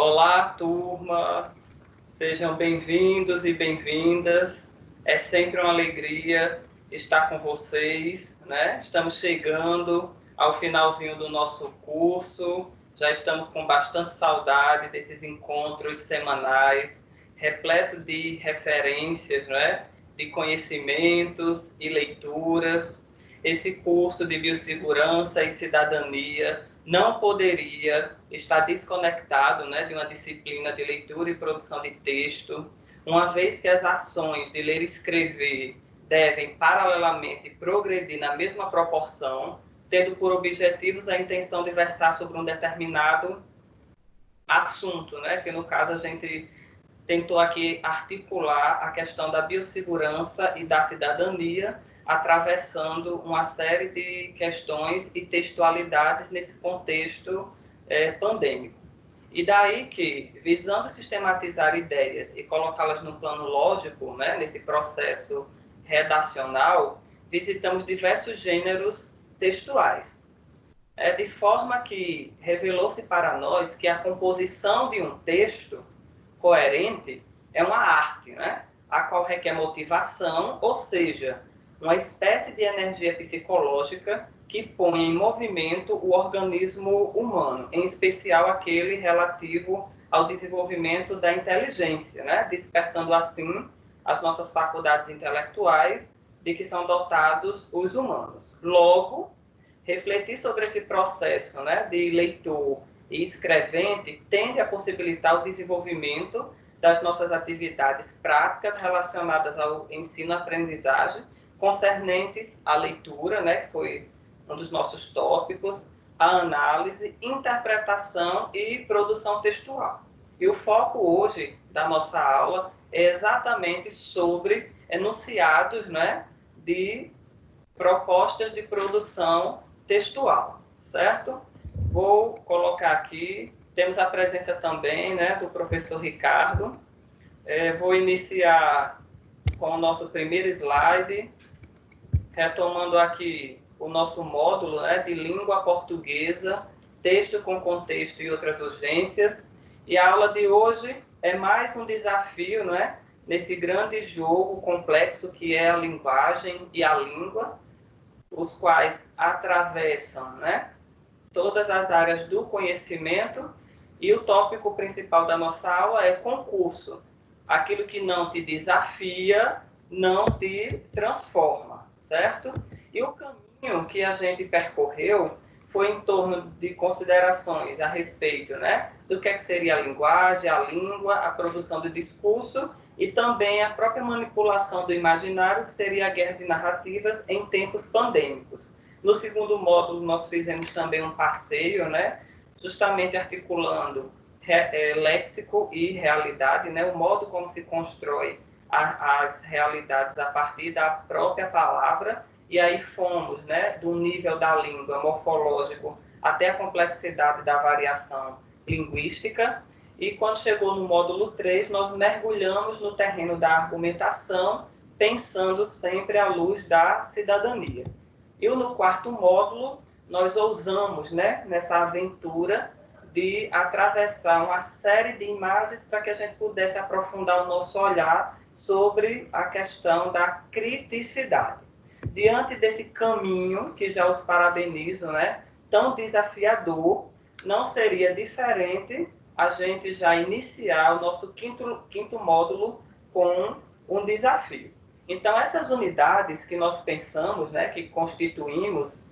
Olá, turma, sejam bem-vindos e bem-vindas. É sempre uma alegria estar com vocês, né? Estamos chegando ao finalzinho do nosso curso, já estamos com bastante saudade desses encontros semanais, repleto de referências, né? De conhecimentos e leituras. Esse curso de biossegurança e cidadania não poderia estar desconectado, né, de uma disciplina de leitura e produção de texto, uma vez que as ações de ler e escrever devem, paralelamente, progredir na mesma proporção, tendo por objetivos a intenção de versar sobre um determinado assunto, né, que no caso a gente tentou aqui articular a questão da biossegurança e da cidadania, atravessando uma série de questões e textualidades nesse contexto pandêmico. E daí que, visando sistematizar ideias e colocá-las no plano lógico, né, nesse processo redacional, visitamos diversos gêneros textuais. De forma que revelou-se para nós que a composição de um texto coerente é uma arte, né? A qual requer motivação, ou seja, uma espécie de energia psicológica que põe em movimento o organismo humano, em especial aquele relativo ao desenvolvimento da inteligência, né? Despertando assim as nossas faculdades intelectuais de que são dotados os humanos. Logo, refletir sobre esse processo, né, de leitor e escrevente tende a possibilitar o desenvolvimento das nossas atividades práticas relacionadas ao ensino-aprendizagem, concernentes à leitura, né, que foi um dos nossos tópicos, a análise, interpretação e produção textual. E o foco hoje da nossa aula é exatamente sobre enunciados, né, de propostas de produção textual, certo? Vou colocar aqui, temos a presença também, né, do professor Ricardo. Vou iniciar com o nosso primeiro slide, retomando aqui o nosso módulo, né, de língua portuguesa, texto com contexto e outras urgências. E a aula de hoje é mais um desafio, né, nesse grande jogo complexo que é a linguagem e a língua, os quais atravessam, né, todas as áreas do conhecimento, e o tópico principal da nossa aula é concurso. Aquilo que não te desafia, não te transforma, certo? E o caminho que a gente percorreu foi em torno de considerações a respeito, né, do que seria a linguagem, a língua, a produção do discurso e também a própria manipulação do imaginário, que seria a guerra de narrativas em tempos pandêmicos. No segundo módulo, nós fizemos também um passeio, né, justamente articulando léxico e realidade, né, o modo como se constrói as realidades a partir da própria palavra, e aí fomos, né, do nível da língua morfológico até a complexidade da variação linguística, e quando chegou no módulo 3, nós mergulhamos no terreno da argumentação, pensando sempre à luz da cidadania. E no quarto módulo, nós ousamos, né, nessa aventura de atravessar uma série de imagens para que a gente pudesse aprofundar o nosso olhar sobre a questão da criticidade. Diante desse caminho, que já os parabenizo, né, tão desafiador, não seria diferente a gente já iniciar o nosso quinto módulo com um desafio. Então, essas unidades que nós pensamos, né, que constituímos,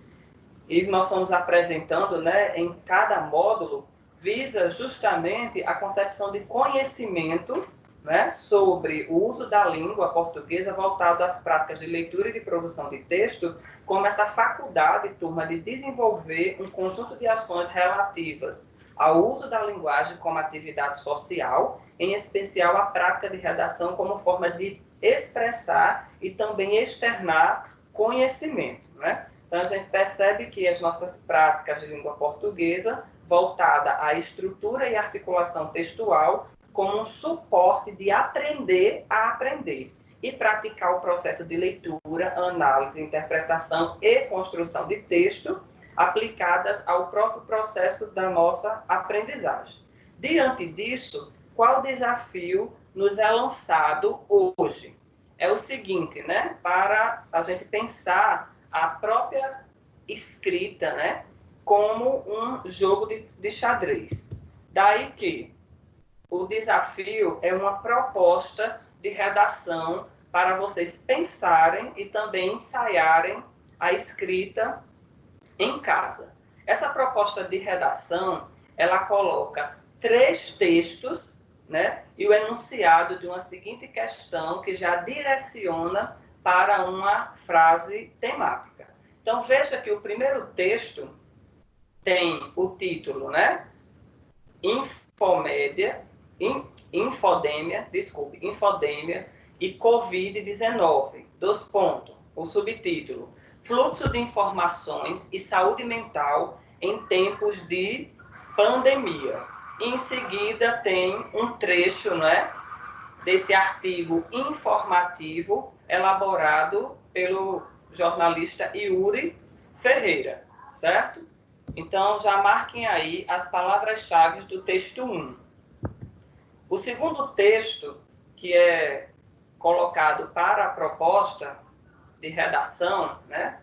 e nós estamos apresentando, né, em cada módulo, visa justamente a concepção de conhecimento, né, sobre o uso da língua portuguesa voltado às práticas de leitura e de produção de texto, como essa faculdade, turma, de desenvolver um conjunto de ações relativas ao uso da linguagem como atividade social, em especial a prática de redação como forma de expressar e também externar conhecimento, né? Então, a gente percebe que as nossas práticas de língua portuguesa, voltada à estrutura e articulação textual, como um suporte de aprender a aprender e praticar o processo de leitura, análise, interpretação e construção de texto aplicadas ao próprio processo da nossa aprendizagem. Diante disso, qual desafio nos é lançado hoje? É o seguinte, né? Para a gente pensar a própria escrita, né? Como um jogo de xadrez. Daí que o desafio é uma proposta de redação para vocês pensarem e também ensaiarem a escrita em casa. Essa proposta de redação, ela coloca 3 textos, né, e o enunciado de uma seguinte questão que já direciona para uma frase temática. Então veja que o primeiro texto tem o título, né, infodemia e Covid-19, o subtítulo, fluxo de informações e saúde mental em tempos de pandemia. Em seguida tem um trecho, né, desse artigo informativo elaborado pelo jornalista Yuri Ferreira, certo? Então, já marquem aí as palavras-chave do texto 1. O segundo texto, que é colocado para a proposta de redação, né,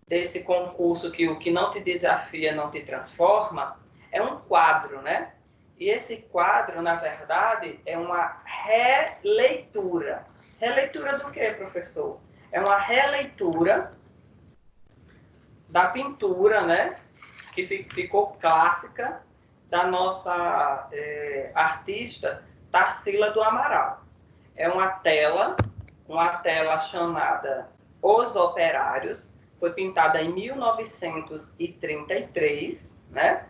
desse concurso que o que não te desafia não te transforma, é um quadro, né? E esse quadro, na verdade, é uma releitura. Releitura do quê, professor? É uma releitura da pintura, né? Que ficou clássica, da nossa artista Tarsila do Amaral. É uma tela chamada Os Operários, foi pintada em 1933, né?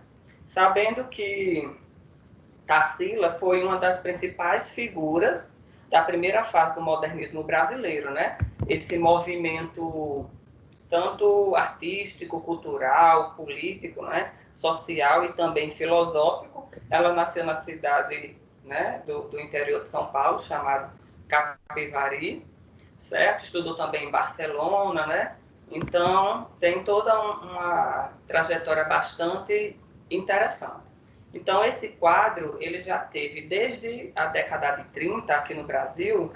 Sabendo que Tarsila foi uma das principais figuras da primeira fase do modernismo brasileiro, né? Esse movimento tanto artístico, cultural, político, né? Social e também filosófico. Ela nasceu na cidade, né, do interior de São Paulo, chamada Capivari, certo? Estudou também em Barcelona, né? Então, tem toda uma trajetória bastante interessante. Então, esse quadro, ele já teve, desde a década de 30, aqui no Brasil,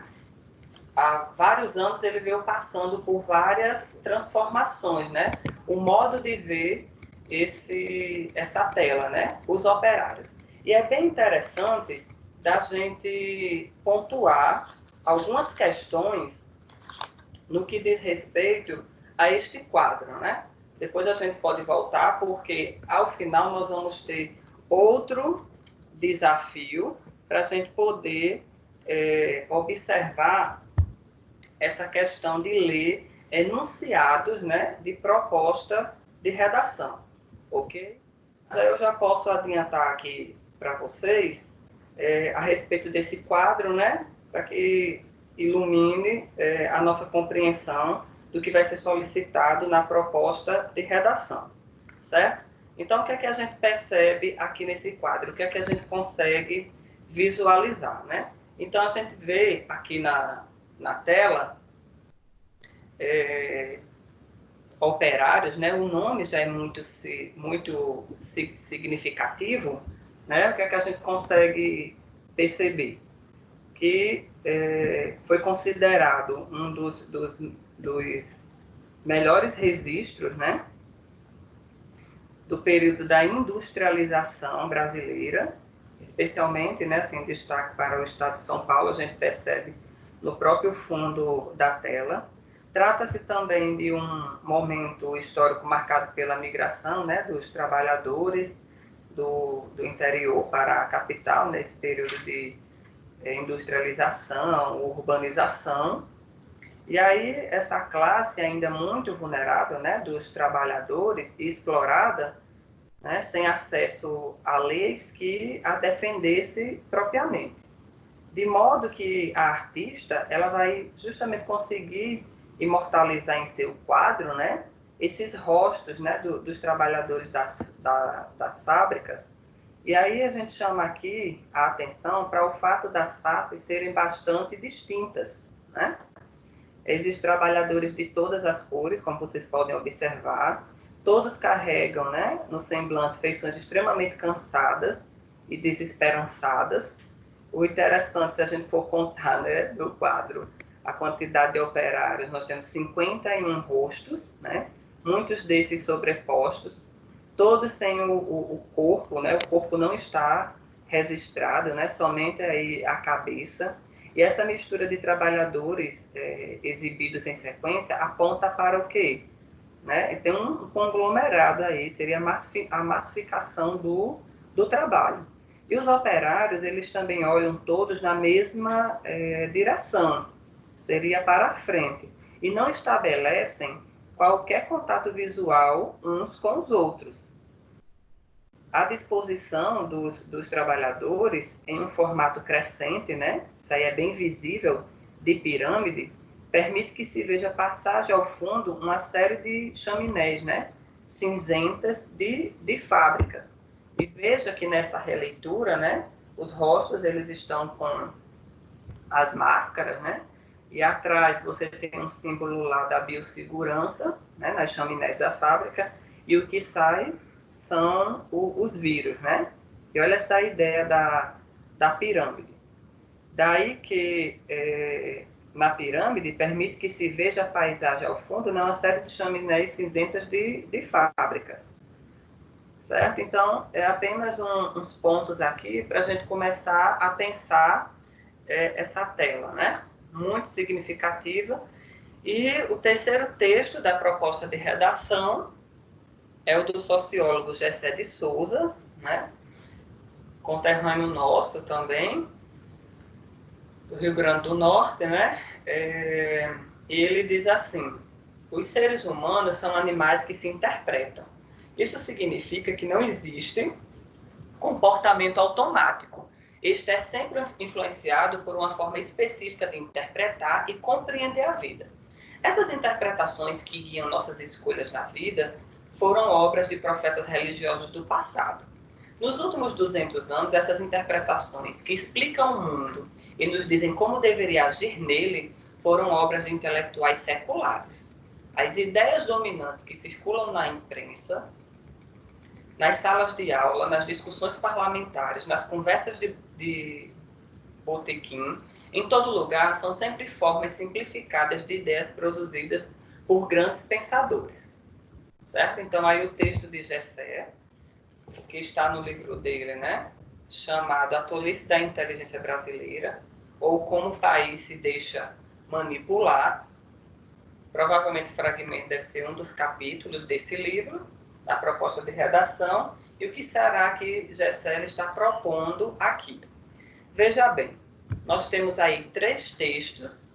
há vários anos ele veio passando por várias transformações, né? O modo de ver essa tela, né? Os operários. E é bem interessante da gente pontuar algumas questões no que diz respeito a este quadro, né? Depois a gente pode voltar, porque ao final nós vamos ter outro desafio para a gente poder observar essa questão de ler enunciados, né, de proposta de redação, ok? Mas aí eu já posso adiantar aqui para vocês a respeito desse quadro, né, para que ilumine a nossa compreensão do que vai ser solicitado na proposta de redação, certo? Então, o que é que a gente percebe aqui nesse quadro? O que é que a gente consegue visualizar, né? Então, a gente vê aqui na tela operários, né? O nome já é muito significativo, né? O que é que a gente consegue perceber? Que foi considerado um dos melhores registros, né, do período da industrialização brasileira, especialmente, né, assim, destaque para o estado de São Paulo, a gente percebe no próprio fundo da tela. Trata-se também de um momento histórico marcado pela migração, né, dos trabalhadores do interior para a capital, nesse período de industrialização, urbanização. E aí essa classe ainda muito vulnerável, né, dos trabalhadores, explorada, né, sem acesso a leis que a defendesse propriamente. De modo que a artista, ela vai justamente conseguir imortalizar em seu quadro, né, esses rostos, né, dos trabalhadores das fábricas. E aí a gente chama aqui a atenção para o fato das faces serem bastante distintas, né? Existem trabalhadores de todas as cores, como vocês podem observar. Todos carregam, né, no semblante feições extremamente cansadas e desesperançadas. O interessante, se a gente for contar, né, do quadro, a quantidade de operários, nós temos 51 rostos, né, muitos desses sobrepostos, todos sem o corpo, né, o corpo não está registrado, né, somente aí a cabeça. E essa mistura de trabalhadores exibidos em sequência aponta para o quê? Né? Tem um conglomerado aí, seria a massificação do trabalho. E os operários, eles também olham todos na mesma direção, seria para a frente, e não estabelecem qualquer contato visual uns com os outros. A disposição dos trabalhadores em um formato crescente, né? Isso aí é bem visível, de pirâmide, permite que se veja passagem ao fundo uma série de chaminés, né? Cinzentas de fábricas. E veja que nessa releitura, né? Os rostos, eles estão com as máscaras, né? E atrás você tem um símbolo lá da biossegurança, né? Nas chaminés da fábrica, e o que sai são os vírus, né? E olha essa ideia da pirâmide. Daí que na pirâmide permite que se veja a paisagem ao fundo, né, uma série de chaminés cinzentas de fábricas. Certo? Então, é apenas uns pontos aqui para a gente começar a pensar essa tela, né? Muito significativa. E o terceiro texto da proposta de redação é o do sociólogo Gessé de Souza, né? Conterrâneo nosso também, do Rio Grande do Norte, né? Ele diz assim: os seres humanos são animais que se interpretam. Isso significa que não existe comportamento automático. Este é sempre influenciado por uma forma específica de interpretar e compreender a vida. Essas interpretações que guiam nossas escolhas na vida foram obras de profetas religiosos do passado. Nos últimos 200 anos, essas interpretações que explicam o mundo e nos dizem como deveria agir nele foram obras de intelectuais seculares. As ideias dominantes que circulam na imprensa, nas salas de aula, nas discussões parlamentares, nas conversas de botequim, em todo lugar, são sempre formas simplificadas de ideias produzidas por grandes pensadores. Certo? Então, aí o texto de Gessé, que está no livro dele, né? Chamado A Tolice da Inteligência Brasileira, ou Como o País se Deixa Manipular. Provavelmente esse fragmento deve ser um dos capítulos desse livro, da proposta de redação, e o que será que Gessé está propondo aqui. Veja bem, nós temos aí 3 textos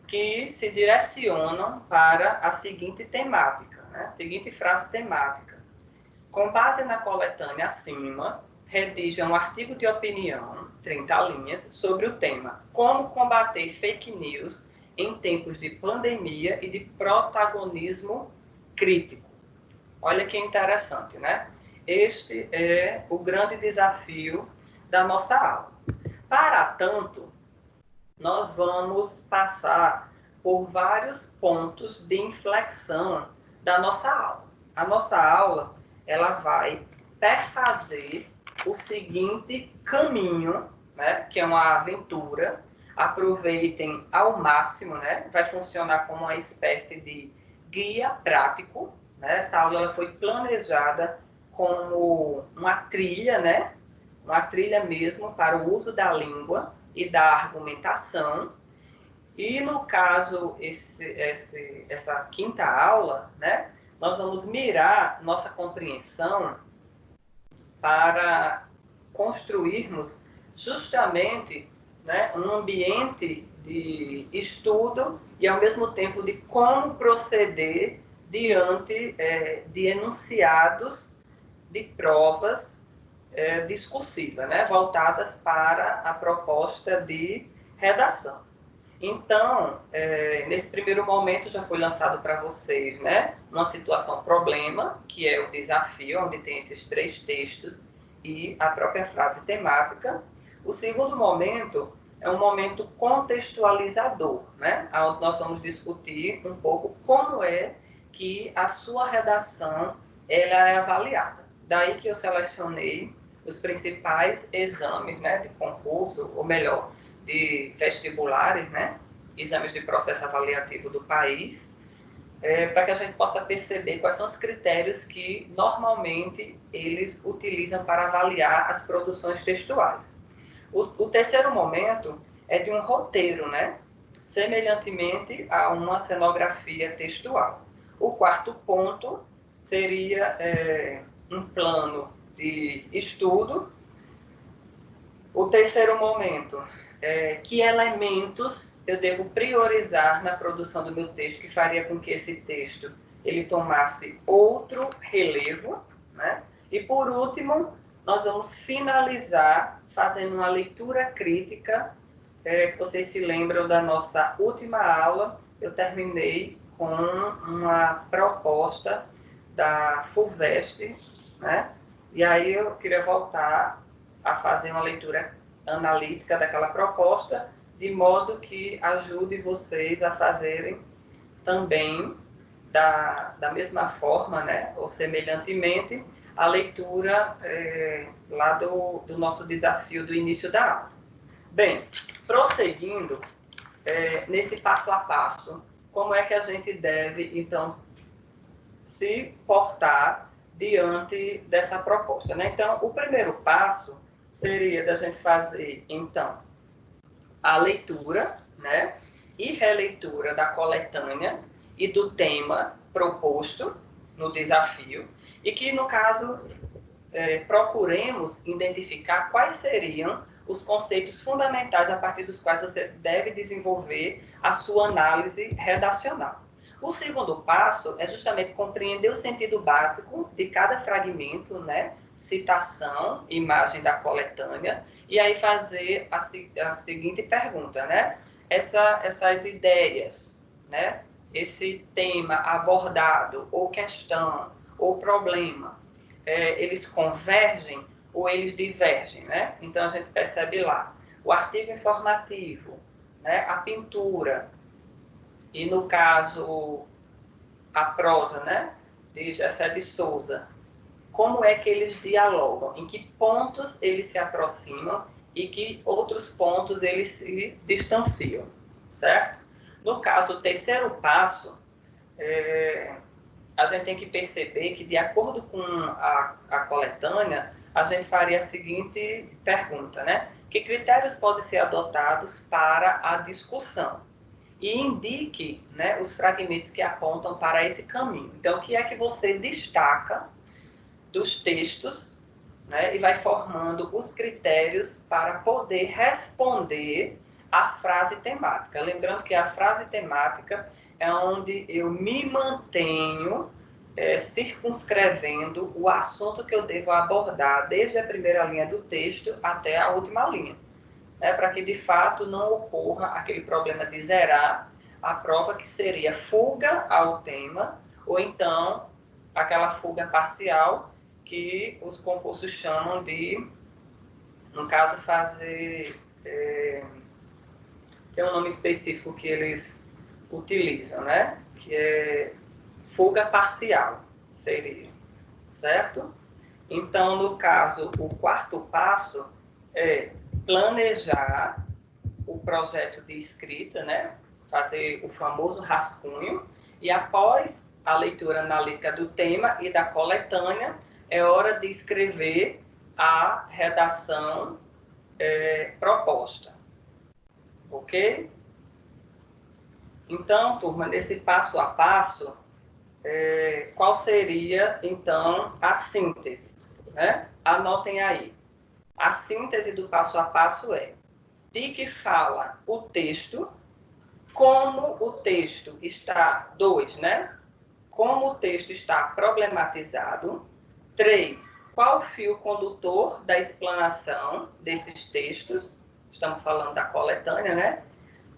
que se direcionam para a seguinte temática, né? A seguinte frase temática. Com base na coletânea acima, redija um artigo de opinião, 30 linhas, sobre o tema Como combater fake news em tempos de pandemia e de protagonismo crítico. Olha que interessante, né? Este é o grande desafio da nossa aula. Para tanto, nós vamos passar por vários pontos de inflexão da nossa aula. A nossa aula, ela vai perfazer o seguinte caminho, né, que é uma aventura. Aproveitem ao máximo, né? Vai funcionar como uma espécie de guia prático, né? Essa aula ela foi planejada como uma trilha, né? Uma trilha mesmo para o uso da língua e da argumentação. E no caso, essa quinta aula, né, nós vamos mirar nossa compreensão para construirmos justamente, né, um ambiente de estudo e, ao mesmo tempo, de como proceder diante de enunciados de provas discursivas, né, voltadas para a proposta de redação. Então, nesse primeiro momento já foi lançado para vocês, né, uma situação problema, que é o desafio, onde tem esses 3 textos e a própria frase temática. O segundo momento é um momento contextualizador, né, onde nós vamos discutir um pouco como é que a sua redação ela é avaliada. Daí que eu selecionei os principais exames, né, de concurso, ou melhor, de vestibulares, né, exames de processo avaliativo do país, para que a gente possa perceber quais são os critérios que normalmente eles utilizam para avaliar as produções textuais. O terceiro momento é de um roteiro, né, semelhantemente a uma cenografia textual. O quarto ponto seria um plano de estudo. O terceiro momento que elementos eu devo priorizar na produção do meu texto que faria com que esse texto ele tomasse outro relevo, né? E por último, nós vamos finalizar fazendo uma leitura crítica. Vocês se lembram da nossa última aula, eu terminei com uma proposta da FUVEST, né? E aí eu queria voltar a fazer uma leitura analítica daquela proposta, de modo que ajude vocês a fazerem também, da mesma forma, né, ou semelhantemente, a leitura lá do nosso desafio do início da aula. Bem, prosseguindo, nesse passo a passo, como é que a gente deve, então, se portar diante dessa proposta, né? Então, o primeiro passo seria da gente fazer, então, a leitura, né, e releitura da coletânea e do tema proposto no desafio, e que, no caso, procuremos identificar quais seriam os conceitos fundamentais a partir dos quais você deve desenvolver a sua análise redacional. O segundo passo é justamente compreender o sentido básico de cada fragmento, né? Citação, imagem da coletânea, e aí fazer a seguinte pergunta, né? Essas ideias, né? Esse tema abordado, ou questão, ou problema, eles convergem ou eles divergem, né? Então a gente percebe lá o artigo informativo, né? A pintura, e no caso a prosa, né? De Gessé de Souza. Como é que eles dialogam? Em que pontos eles se aproximam e que outros pontos eles se distanciam, certo? No caso, o terceiro passo, a gente tem que perceber que, de acordo com a coletânea, a gente faria a seguinte pergunta, né? Que critérios podem ser adotados para a discussão? E indique, né, os fragmentos que apontam para esse caminho. Então, o que é que você destaca dos textos, né, e vai formando os critérios para poder responder à frase temática. Lembrando que a frase temática é onde eu me mantenho circunscrevendo o assunto que eu devo abordar desde a primeira linha do texto até a última linha, né, para que de fato não ocorra aquele problema de zerar a prova, que seria fuga ao tema, ou então aquela fuga parcial que os concursos chamam de, no caso, fazer... tem um nome específico que eles utilizam, né? Que é fuga parcial, seria, certo? Então, no caso, o quarto passo é planejar o projeto de escrita, né? Fazer o famoso rascunho, e após a leitura analítica do tema e da coletânea, é hora de escrever a redação proposta. Ok? Então, turma, nesse passo a passo, qual seria, então, a síntese, né? Anotem aí. A síntese do passo a passo é: de que fala o texto, como o texto está... 2, né? Como o texto está problematizado. 3, qual o fio condutor da explanação desses textos? Estamos falando da coletânea, né?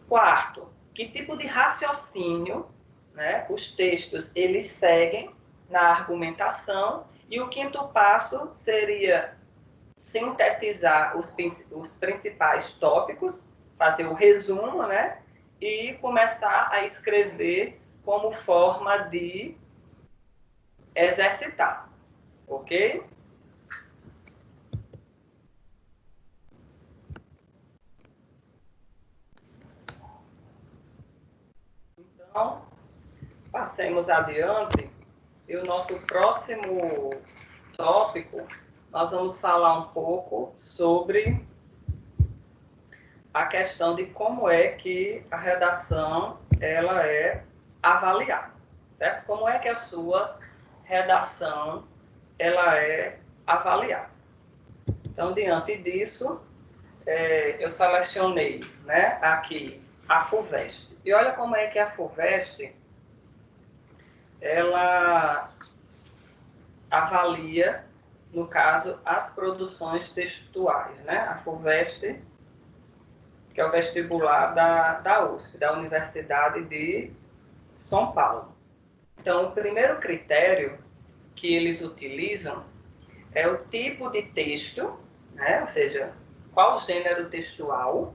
4, que tipo de raciocínio, né, os textos eles seguem na argumentação. E o quinto passo seria sintetizar os principais tópicos, fazer o resumo, né, e começar a escrever como forma de exercitar, ok? passemos adiante. E o nosso próximo tópico, nós vamos falar um pouco sobre a questão de como é que a redação ela é avaliada, certo? Como é que a sua redação ela é avaliada. Então, diante disso, eu selecionei, né, aqui a FUVEST. E olha como é que a FUVEST ela avalia, no caso, as produções textuais, né? A FUVEST, que é o vestibular da USP, da Universidade de São Paulo. Então, o primeiro critério que eles utilizam é o tipo de texto, né? Ou seja, qual o gênero textual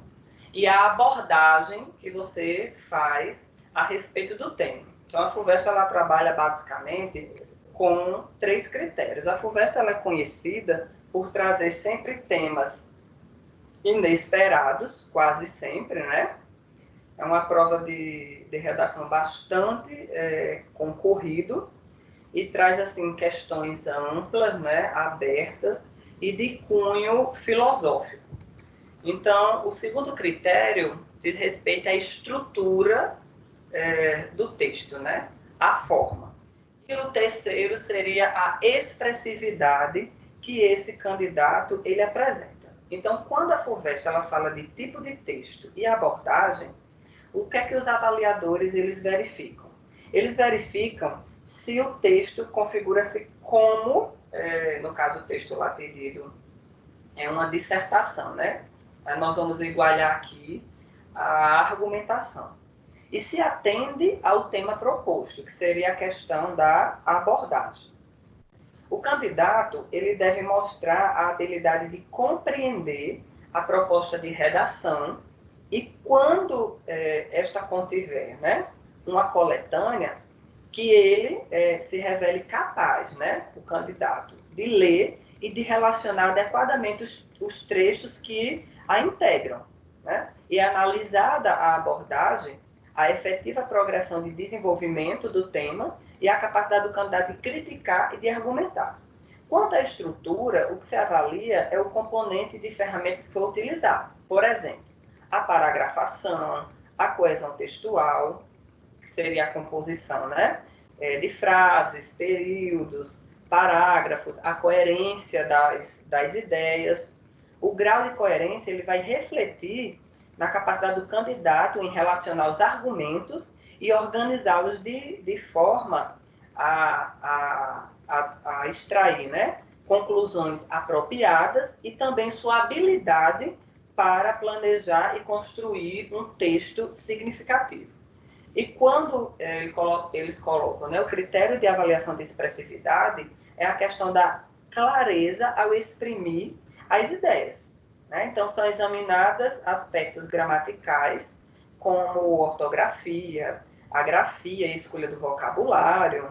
e a abordagem que você faz a respeito do tema. Então, a FUVEST ela trabalha basicamente com 3 critérios. A FUVEST ela é conhecida por trazer sempre temas inesperados, quase sempre, né? É uma prova de redação bastante concorrido e traz assim questões amplas, né, abertas e de cunho filosófico. Então, o segundo critério diz respeito à estrutura do texto, né, a forma. E o terceiro seria a expressividade que esse candidato ele apresenta. Então, quando a FUVEST ela fala de tipo de texto e abordagem, o que é que os avaliadores eles verificam? Eles verificam se o texto configura-se como, no caso o texto lá pedido é uma dissertação, né? Nós vamos igualar aqui a argumentação. E se atende ao tema proposto, que seria a questão da abordagem. O candidato ele deve mostrar a habilidade de compreender a proposta de redação e quando esta contiver, né, uma coletânea, que ele se revele capaz, né, o candidato, de ler e de relacionar adequadamente os trechos que a integram, né? E analisada a abordagem, a efetiva progressão de desenvolvimento do tema e a capacidade do candidato de criticar e de argumentar. Quanto à estrutura, o que se avalia é o componente de ferramentas que foi utilizado. Por exemplo, a paragrafação, a coesão textual, que seria a composição, né, de frases, períodos, parágrafos, a coerência das ideias. O grau de coerência ele vai refletir na capacidade do candidato em relacionar os argumentos e organizá-los de forma a extrair, né, conclusões apropriadas e também sua habilidade para planejar e construir um texto significativo. E quando eles colocam, né, o critério de avaliação de expressividade é a questão da clareza ao exprimir as ideias. Né? Então, são examinadas aspectos gramaticais, como ortografia, a grafia e escolha do vocabulário,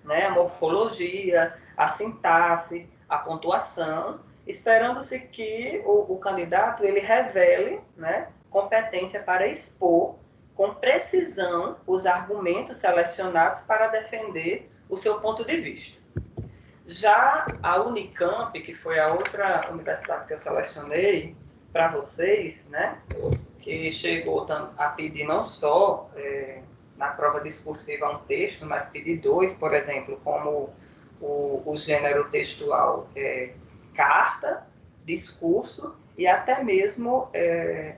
né, a morfologia, a sintaxe, a pontuação, esperando-se que o candidato ele revele, né, competência para expor com precisão os argumentos selecionados para defender o seu ponto de vista. Já a Unicamp, que foi a outra universidade que eu selecionei para vocês, né, que chegou a pedir não só na prova discursiva um texto, mas pedir 2, por exemplo, como o gênero textual carta, discurso e até mesmo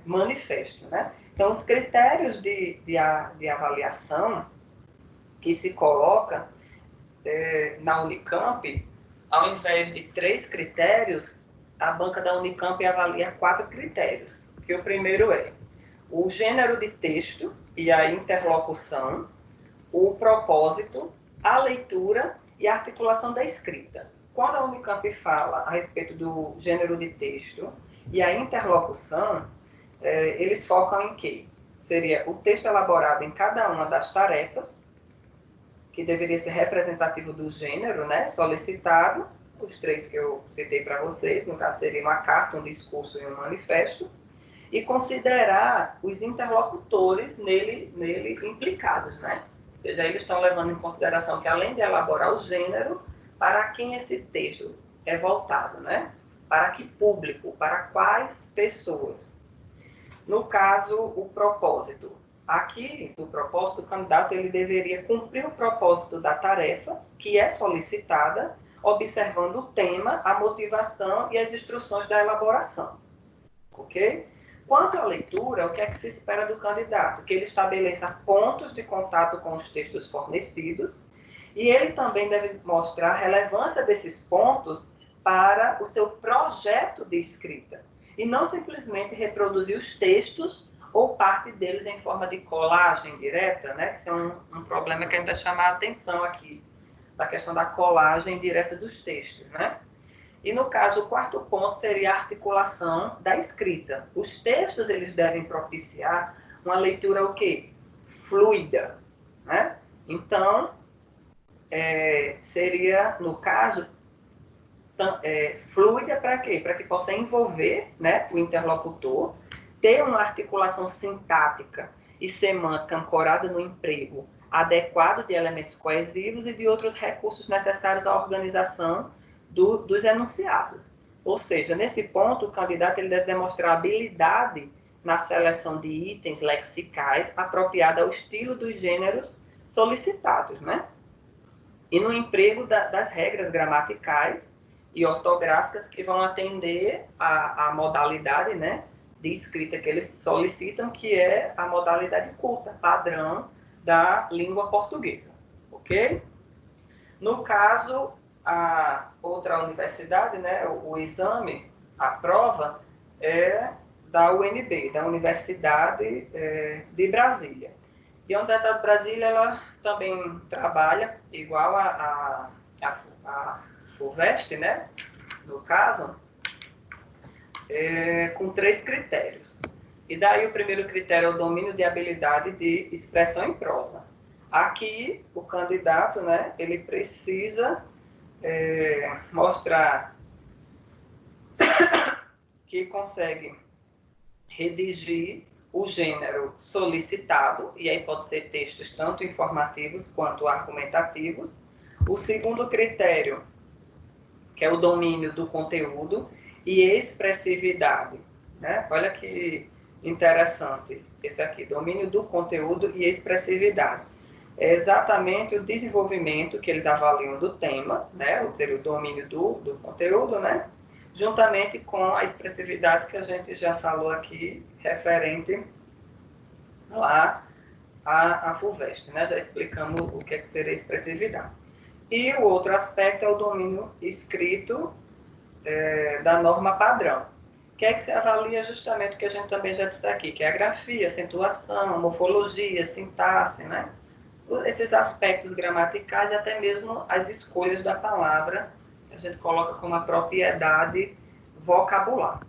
manifesto, né? Então, os critérios de avaliação que se coloca na Unicamp, ao invés de 3 critérios, a banca da Unicamp avalia 4 critérios. Que o primeiro é o gênero de texto e a interlocução, o propósito, a leitura e a articulação da escrita. Quando a Unicamp fala a respeito do gênero de texto e a interlocução, eles focam em quê? Seria o texto elaborado em cada uma das tarefas, que deveria ser representativo do gênero, né, solicitado, os 3 que eu citei para vocês, no caso seria uma carta, um discurso e um manifesto, e considerar os interlocutores nele implicados, né? Ou seja, eles estão levando em consideração que, além de elaborar o gênero, para quem esse texto é voltado, né? Para que público, para quais pessoas. No caso, o propósito. Aqui, o propósito, o candidato ele deveria cumprir o propósito da tarefa que é solicitada, observando o tema, a motivação e as instruções da elaboração. Ok? Quanto à leitura, o que é que se espera do candidato? Que ele estabeleça pontos de contato com os textos fornecidos e ele também deve mostrar a relevância desses pontos para o seu projeto de escrita e não simplesmente reproduzir os textos ou parte deles em forma de colagem direta, né? Que é um problema que a gente vai chamar a atenção aqui, da questão da colagem direta dos textos, né? E, no caso, o quarto ponto seria a articulação da escrita. Os textos, eles devem propiciar uma leitura o quê? Fluida, né? Então, seria, no caso, fluida para quê? Para que possa envolver, né, o interlocutor, ter uma articulação sintática e semântica ancorada no emprego adequado de elementos coesivos e de outros recursos necessários à organização dos enunciados. Ou seja, nesse ponto, o candidato ele deve demonstrar habilidade na seleção de itens lexicais apropriada ao estilo dos gêneros solicitados, né? E no emprego das regras gramaticais e ortográficas que vão atender a modalidade, né, de escrita que eles solicitam, que é a modalidade culta, padrão da língua portuguesa, ok? No caso, a outra universidade, né, o exame, a prova, é da UNB, da Universidade de Brasília. E a Universidade de Brasília, ela também trabalha, igual a FUVEST, né, no caso, com 3 critérios. E daí o primeiro critério é o domínio de habilidade de expressão em prosa. Aqui, o candidato, né, ele precisa mostrar que consegue redigir o gênero solicitado, e aí pode ser textos tanto informativos quanto argumentativos. O segundo critério, que é o domínio do conteúdo e expressividade, né? Olha que interessante esse aqui, domínio do conteúdo e expressividade. É exatamente o desenvolvimento que eles avaliam do tema, né? Ou seja, o domínio do conteúdo, né? Juntamente com a expressividade que a gente já falou aqui, referente lá à FUVEST, né? Já explicamos o que seria expressividade. E o outro aspecto é o domínio escrito da norma padrão, que é que se avalia justamente o que a gente também já disse aqui, que é a grafia, acentuação, morfologia, sintaxe, né? Esses aspectos gramaticais e até mesmo as escolhas da palavra, que a gente coloca como a propriedade vocabular.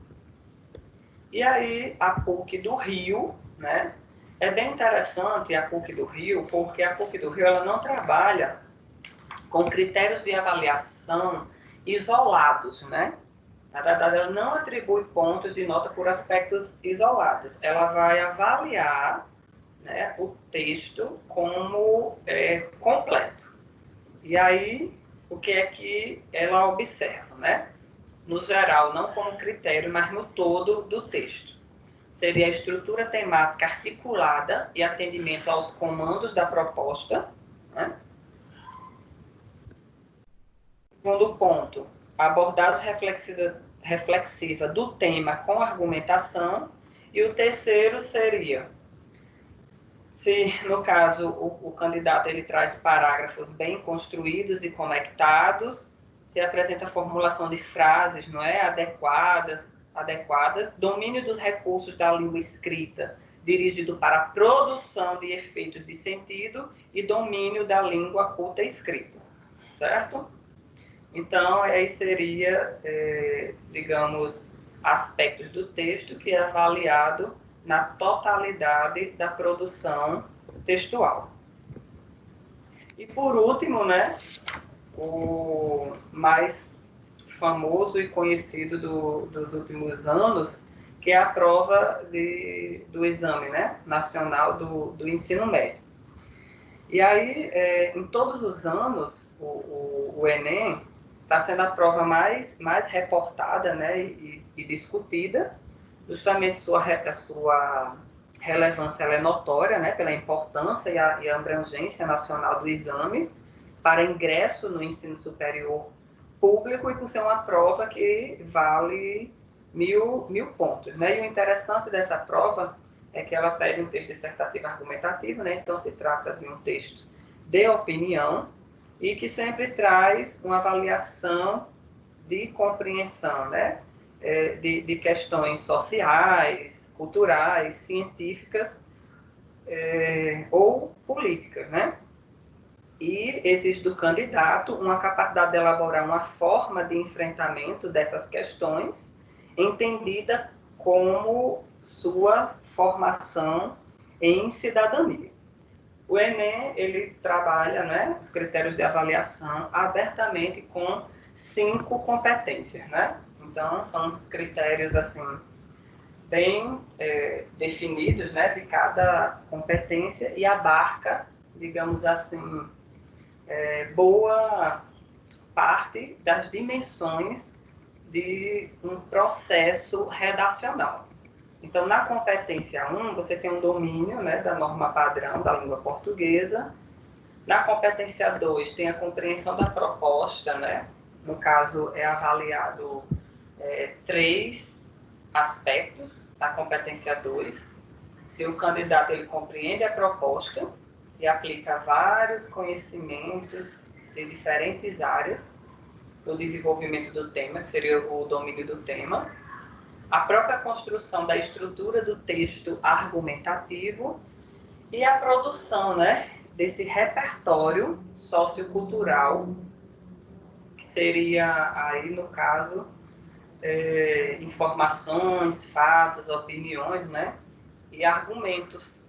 E aí, a PUC do Rio, né? É bem interessante a PUC do Rio, porque a PUC do Rio ela não trabalha com critérios de avaliação isolados, né? Na verdade, ela não atribui pontos de nota por aspectos isolados. Ela vai avaliar, né, o texto como completo. E aí, o que é que ela observa, né? No geral, não como critério, mas no todo do texto. Seria a estrutura temática articulada e atendimento aos comandos da proposta, né? Segundo ponto, a abordagem reflexiva do tema com argumentação. E o terceiro seria, se no caso o candidato ele traz parágrafos bem construídos e conectados, se apresenta formulação de frases, não é, adequadas, domínio dos recursos da língua escrita, dirigido para a produção de efeitos de sentido e domínio da língua culta escrita, certo? Então, aí seria, digamos, aspectos do texto que é avaliado na totalidade da produção textual. E, por último, né, o mais famoso e conhecido dos últimos anos, que é a prova do exame, né, nacional do ensino médio. E aí, em todos os anos, o Enem está sendo a prova mais reportada, né, e discutida, justamente sua relevância ela é notória, né, pela importância e a abrangência nacional do exame para ingresso no ensino superior público e por ser uma prova que vale 1.000 pontos, né? E o interessante dessa prova é que ela pede um texto dissertativo argumentativo, né? Então se trata de um texto de opinião e que sempre traz uma avaliação de compreensão, né? De questões sociais, culturais, científicas ou políticas, né? E exige do candidato uma capacidade de elaborar uma forma de enfrentamento dessas questões, entendida como sua formação em cidadania. O Enem, ele trabalha, né, os critérios de avaliação abertamente com 5 competências, né? Então, são os critérios, assim, bem definidos, né, de cada competência e abarca, digamos assim, boa parte das dimensões de um processo redacional. Então, na competência 1, você tem um domínio, né, da norma padrão da língua portuguesa. Na competência 2, tem a compreensão da proposta, né? No caso, é avaliado 3 aspectos da competência 2. Se o candidato ele compreende a proposta e aplica vários conhecimentos de diferentes áreas do desenvolvimento do tema, que seria o domínio do tema, a própria construção da estrutura do texto argumentativo e a produção, né, desse repertório sociocultural, que seria aí, no caso, informações, fatos, opiniões, né, e argumentos,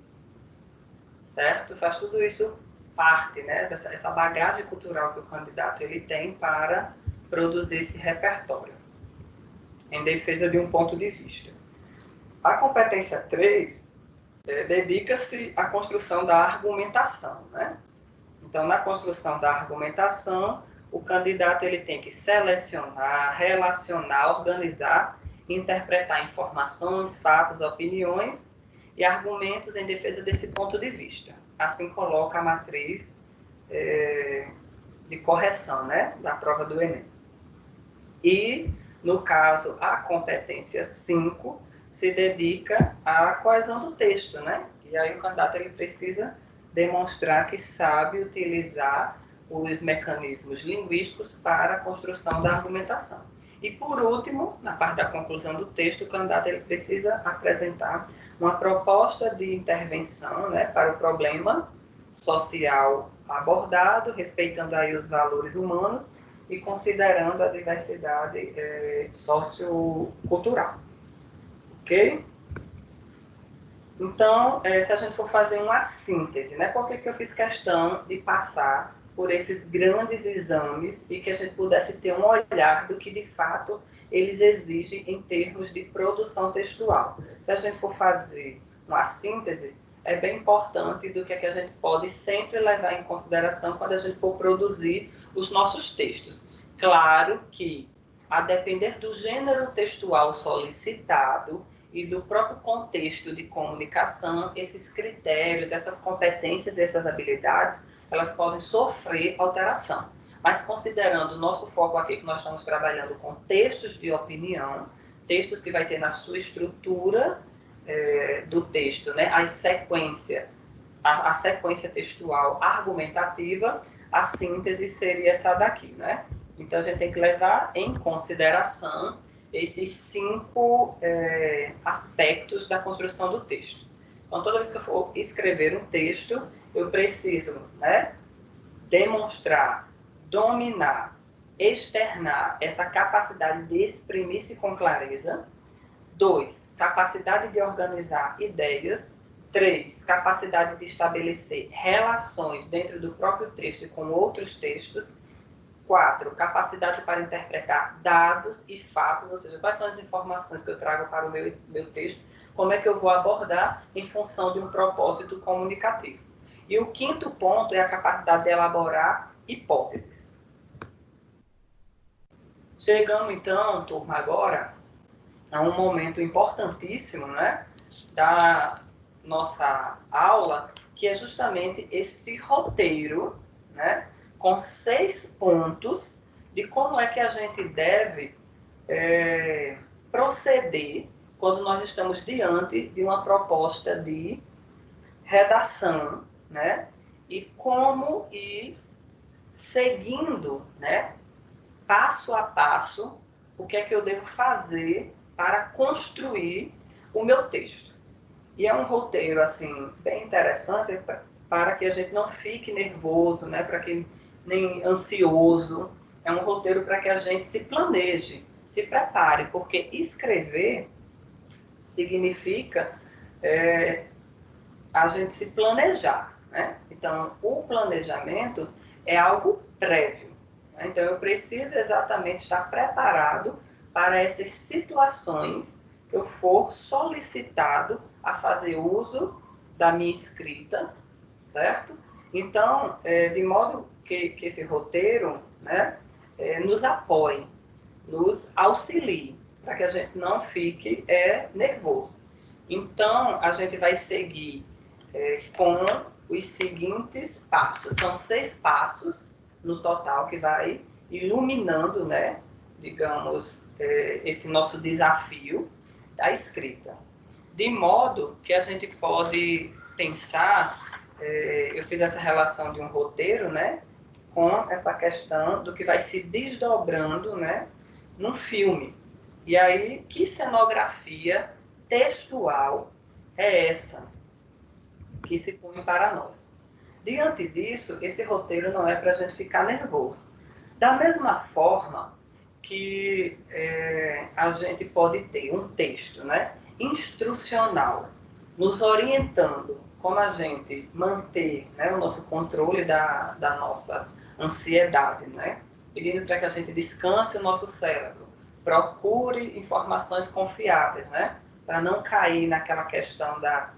certo? Faz tudo isso parte, né, dessa bagagem cultural que o candidato ele tem para produzir esse repertório, em defesa de um ponto de vista. A competência 3 dedica-se à construção da argumentação, né? Então, na construção da argumentação, o candidato ele tem que selecionar, relacionar, organizar, interpretar informações, fatos, opiniões e argumentos em defesa desse ponto de vista. Assim coloca a matriz de correção, né, da prova do Enem. E, no caso, a competência 5 se dedica à coesão do texto, né? E aí o candidato ele precisa demonstrar que sabe utilizar os mecanismos linguísticos para a construção da argumentação. E, por último, na parte da conclusão do texto, o candidato ele precisa apresentar uma proposta de intervenção, né, para o problema social abordado, respeitando aí os valores humanos e considerando a diversidade sociocultural. Ok? Então, se a gente for fazer uma síntese, né, por que eu fiz questão de passar por esses grandes exames e que a gente pudesse ter um olhar do que, de fato, eles exigem em termos de produção textual. Se a gente for fazer uma síntese, é bem importante do que a gente pode sempre levar em consideração quando a gente for produzir os nossos textos. Claro que, a depender do gênero textual solicitado e do próprio contexto de comunicação, esses critérios, essas competências e essas habilidades, elas podem sofrer alteração. Mas considerando o nosso foco aqui, que nós estamos trabalhando com textos de opinião, textos que vai ter na sua estrutura do texto, né, a sequência textual argumentativa, a síntese seria essa daqui, né? Então, a gente tem que levar em consideração esses 5 aspectos da construção do texto. Então, toda vez que eu for escrever um texto, eu preciso, né, demonstrar, dominar, externar essa capacidade de exprimir-se com clareza. 2, capacidade de organizar ideias. 3, capacidade de estabelecer relações dentro do próprio texto e com outros textos. 4, capacidade para interpretar dados e fatos, ou seja, quais são as informações que eu trago para o meu texto, como é que eu vou abordar em função de um propósito comunicativo. E o quinto ponto é a capacidade de elaborar hipóteses. Chegamos então, turma, agora a um momento importantíssimo, né, da nossa aula, que é justamente esse roteiro, né, com 6 pontos de como é que a gente deve proceder quando nós estamos diante de uma proposta de redação, né, e como ir seguindo, né, passo a passo, o que é que eu devo fazer para construir o meu texto. E é um roteiro, assim, bem interessante para que a gente não fique nervoso, né? Para que nem ansioso. É um roteiro para que a gente se planeje, se prepare, porque escrever significa a gente se planejar, né? Então, o planejamento é algo prévio. Né? Então, eu preciso exatamente estar preparado para essas situações que eu for solicitado a fazer uso da minha escrita, certo? Então, de modo que esse roteiro, né, nos apoie, nos auxilie, para que a gente não fique nervoso. Então, a gente vai seguir com os seguintes passos. São 6 passos no total que vai iluminando, né, digamos, esse nosso desafio da escrita. De modo que a gente pode pensar, eu fiz essa relação de um roteiro, né, com essa questão do que vai se desdobrando, né, num filme. E aí, que cenografia textual é essa que se põe para nós? Diante disso, esse roteiro não é para a gente ficar nervoso. Da mesma forma que a gente pode ter um texto, né, instrucional, nos orientando como a gente manter, né, o nosso controle da nossa ansiedade, né, pedindo para que a gente descanse o nosso cérebro, procure informações confiáveis, né, para não cair naquela questão da